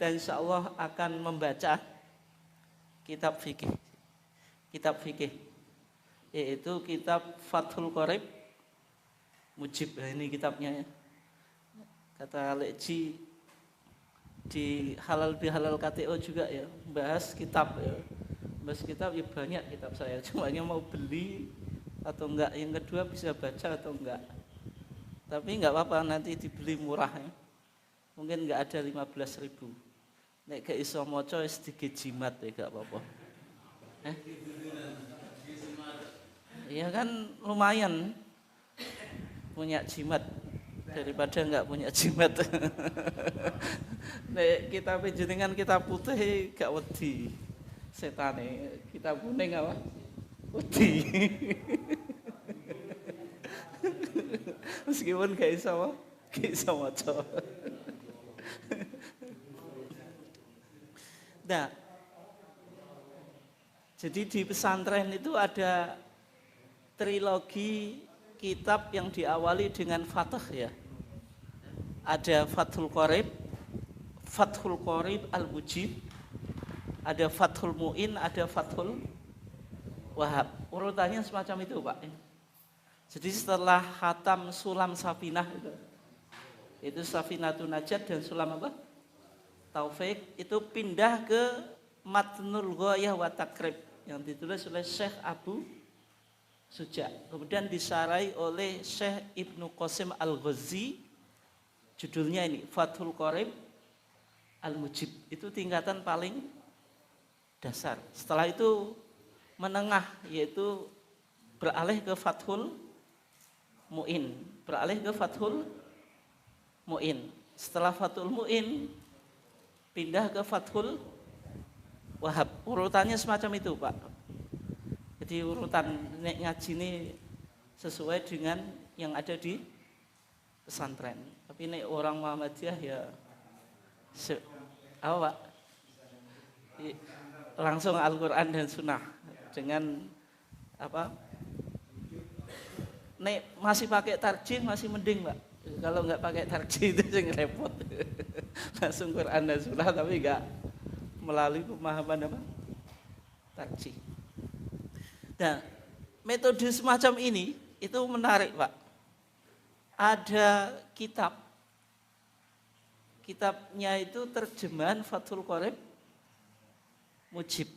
kita insya Allah akan membaca kitab fikih. Kitab fikih yaitu kitab Fathul Qorib Mujib. Nah, ini kitabnya ya. Kata Lekji di halal bihalal KTO juga ya, bahas kitab ya. Bahas kitab ya banyak kitab saya. Cuma mau beli atau enggak, yang kedua bisa baca atau enggak. Tapi enggak apa-apa, nanti dibeli murah ya. Mungkin enggak ada 15.000. Nek gak iso maca wis digejimat ya enggak apa-apa. Iya kan lumayan punya jimat daripada enggak punya jimat. Nek kita penjenengan kita putih gak wedi setane, kita kuning apa? Wedi. Meskipun gak iso maca. Nah, jadi di pesantren itu ada trilogi kitab yang diawali dengan Fathah ya. Ada Fathul Qorib, Fathul Qorib Al-Mujib, ada Fathul Mu'in, ada Fathul Wahab. Urutannya semacam itu Pak. Jadi setelah khatam Sulam Safinah itu Safinatun Najat dan Sulam apa? Taufik, itu pindah ke Matnul Ghayah wa Takrib yang ditulis oleh Syekh Abu Suja. Kemudian disarai oleh Syekh Ibnu Qasim Al-Ghazi. Judulnya ini Fathul Qorib Al-Mujib. Itu tingkatan paling dasar. Setelah itu menengah, yaitu beralih ke Fathul Mu'in. Beralih ke Fathul Mu'in. Setelah Fathul Mu'in pindah ke Fathul Wahab. Urutannya semacam itu Pak. Jadi urutan ngaji ini sesuai dengan yang ada di pesantren. Tapi nek orang Muhammadiyah ya apa Pak? Langsung Al-Quran dan Sunnah dengan apa? Nek masih pakai tarjih masih mending Pak. Kalau nggak pakai tarjih itu yang repot. Langsung Quran dan Sunnah tapi nggak melalui pemahaman apa? Tarjih. Nah, metode semacam ini itu menarik Pak. Ada kitabnya itu terjemahan Fathul Qorib Mujib.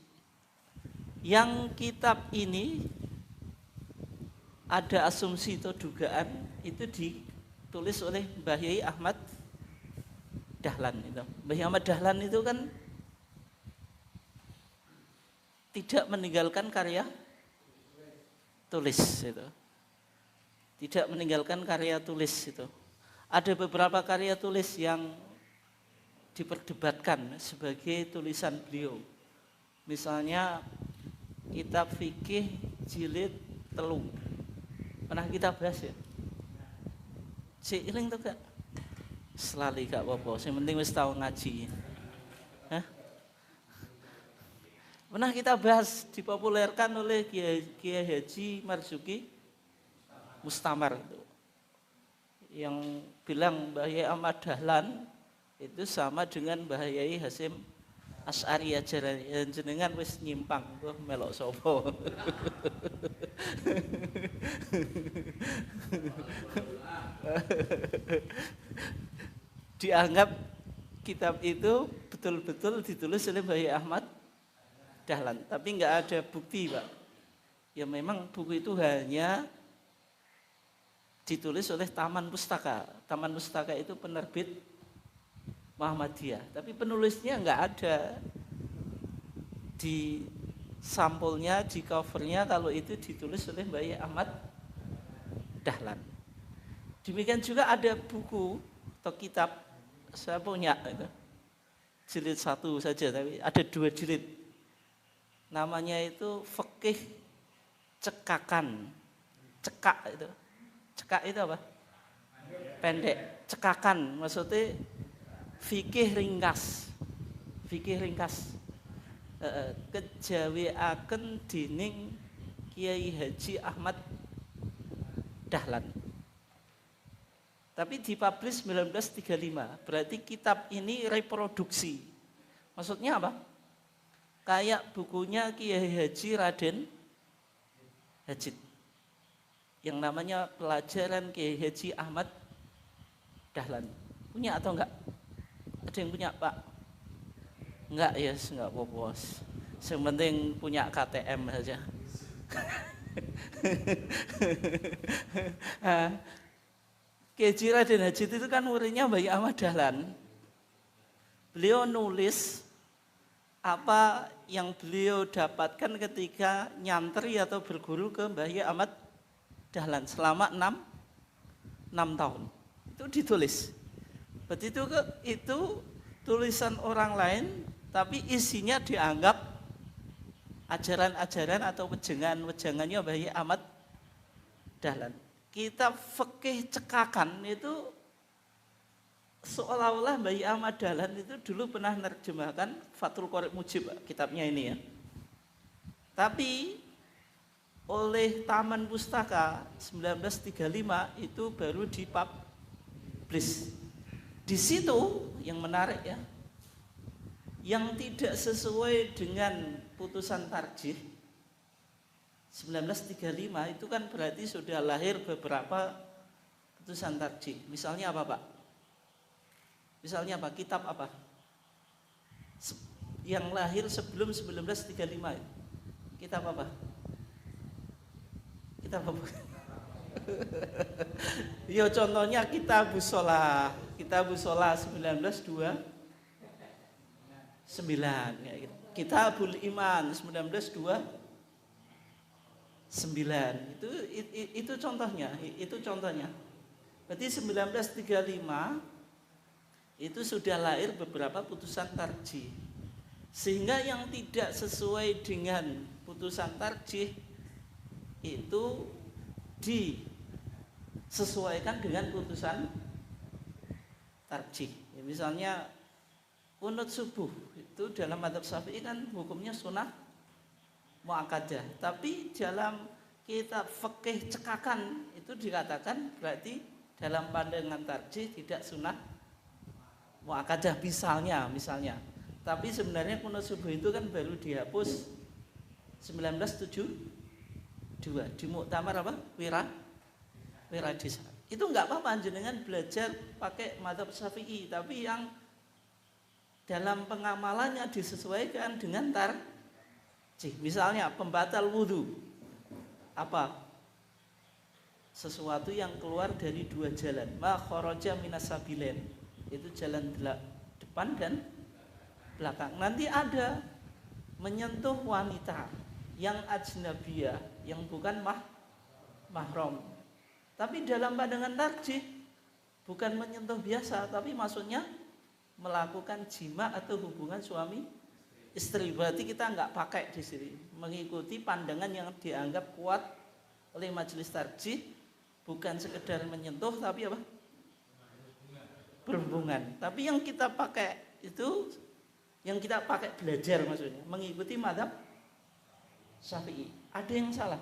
Yang kitab ini ada asumsi atau dugaan itu ditulis oleh Mbah Yai Ahmad Dahlan itu. Mbah Yai Ahmad Dahlan itu kan tidak meninggalkan karya tulis itu. Tidak meninggalkan karya tulis itu. Ada beberapa karya tulis yang diperdebatkan sebagai tulisan beliau. Misalnya kitab fikih jilid 3. Pernah kita bahas ya? Si iling tuh gak? Selali gak apa-apa, yang penting wis tau ngaji. Hah? Pernah kita bahas, dipopulerkan oleh Kiai Haji Marzuki Mustamar itu. Yang bilang Mbah Yai Ahmad Dahlan itu sama dengan Mbah Yai Hasyim Asy'ari ajaran jenengan wis nyimpang kok melok sapa. Dianggap kitab itu betul-betul ditulis oleh Mbah Yai Ahmad Dahlan, tapi enggak ada bukti, Pak. Ya memang buku itu hanya ditulis oleh Taman Pustaka. Taman Pustaka itu penerbit Muhammadiyah, tapi penulisnya enggak ada di sampulnya, di covernya kalau itu ditulis oleh Mbah Yai Ahmad Dahlan. Demikian juga ada buku atau kitab saya punya itu jilid 1 saja, tapi ada 2 jilid. Namanya itu Fikih Cekakan. Cekak itu. Cekak itu apa? Pendek. Cekakan maksudnya fikih ringkas. Fikih ringkas. Kejawiaken dening Kiai Haji Ahmad Dahlan. Tapi dipublish 1935. Berarti kitab ini reproduksi Maksudnya apa? Kayak bukunya Kiai Haji Raden Hajid yang namanya Pelajaran Kiai Haji Ahmad Dahlan. Punya atau enggak? Ada yang punya, Pak? Enggak, ya, yes, enggak apa-apa. Yang penting punya KTM saja. Kiai Haji Raden Hajid itu kan muridnya Mbah Ahmad Dahlan. Beliau nulis apa yang beliau dapatkan ketika nyantri atau berguru ke Mbah Ahmad Dahlan selama 6 tahun. Itu ditulis. Berarti itu tulisan orang lain, tapi isinya dianggap ajaran-ajaran atau wejangannya Mbah Ahmad Dahlan. Kitab fikih cekakan itu seolah-olah Mbah Ahmad Dahlan itu dulu pernah menerjemahkan Fathul Qorib Mujib, kitabnya ini ya. Tapi oleh Taman Pustaka 1935 itu baru dipublish. Di situ yang menarik ya, yang tidak sesuai dengan putusan tarjih 1935 itu kan berarti sudah lahir beberapa putusan tarjih. Misalnya apa, Pak? Misalnya apa? Kitab apa? Yang lahir sebelum 1935. Kitab apa? Kitab apa? Ya contohnya Kitabus Shalah. Kitabus Shalah 1929. Ya, Kitabul Iman 1929. Itu contohnya. Berarti 1935 itu sudah lahir beberapa putusan tarjih, sehingga yang tidak sesuai dengan putusan tarjih itu disesuaikan dengan putusan tarjih. Ya, misalnya qunut subuh itu dalam madzhab Syafi'i kan hukumnya sunnah muakkadah, tapi dalam kitab fikih cekakan itu dikatakan berarti dalam pandangan tarjih tidak sunnah muakkadah misalnya. Tapi sebenarnya qunut subuh itu kan baru dihapus 1972 di muktamar apa? Wiradisa. Itu enggak apa-apa jenengan belajar pakai madzhab Syafi'i, tapi yang dalam pengamalannya disesuaikan dengan tarjih. Misalnya pembatal wudu. Apa? Sesuatu yang keluar dari dua jalan. Ma kharaja minas sabilain. Itu jalan depan dan belakang. Nanti ada menyentuh wanita yang ajnabiyah, yang bukan mahram. Tapi dalam pandangan tarjih bukan menyentuh biasa, tapi maksudnya melakukan jima atau hubungan suami istri. Berarti kita enggak pakai di sini, mengikuti pandangan yang dianggap kuat oleh majelis tarjih, bukan sekedar menyentuh tapi apa? Berhubungan. Tapi yang kita pakai itu, yang kita pakai belajar maksudnya mengikuti madzhab Syafi'i. Ada yang salah?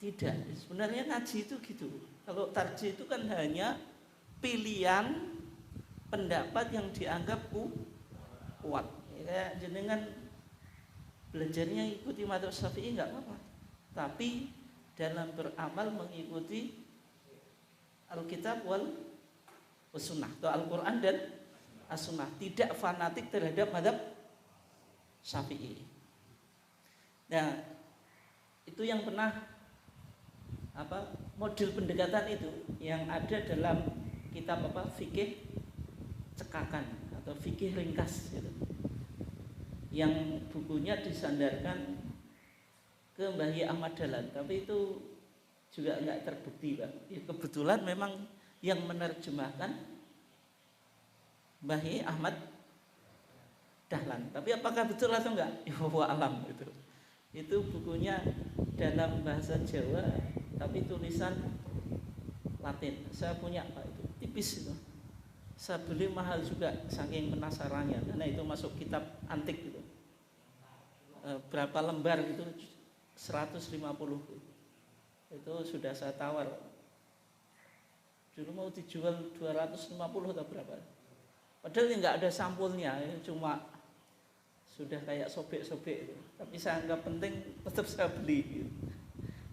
Tidak. Sebenarnya ngaji itu gitu. Kalau tarjih itu kan hanya pilihan pendapat yang dianggap kuat. Ya, jenengan belajarnya ikuti madzhab Syafi'i enggak apa-apa. Tapi dalam beramal mengikuti Alkitab wal Sunnah atau Al-Quran dan As-Sunnah, tidak fanatik terhadap madzhab Syafi'i. Nah, itu yang pernah model pendekatan itu yang ada dalam kitab fikih cekakan atau fikih ringkas gitu. Yang bukunya disandarkan ke Mbah Ahmad Dahlan, tapi itu juga enggak terbukti, Pak. Ya, kebetulan memang yang menerjemahkan Mbah Ahmad Dahlan. Tapi apakah betul atau enggak? Ya alam itu. Itu bukunya dalam bahasa Jawa tapi tulisan Latin. Saya punya, Pak, itu tipis itu. Saya beli mahal juga saking penasarannya karena itu masuk kitab antik gitu. Berapa lembar gitu? 150. Itu sudah saya tawar. Dulu mau dijual 250 atau berapa. Padahal enggak ada sampulnya, cuma sudah kayak sobek-sobek, tapi saya anggap penting, tetap saya beli.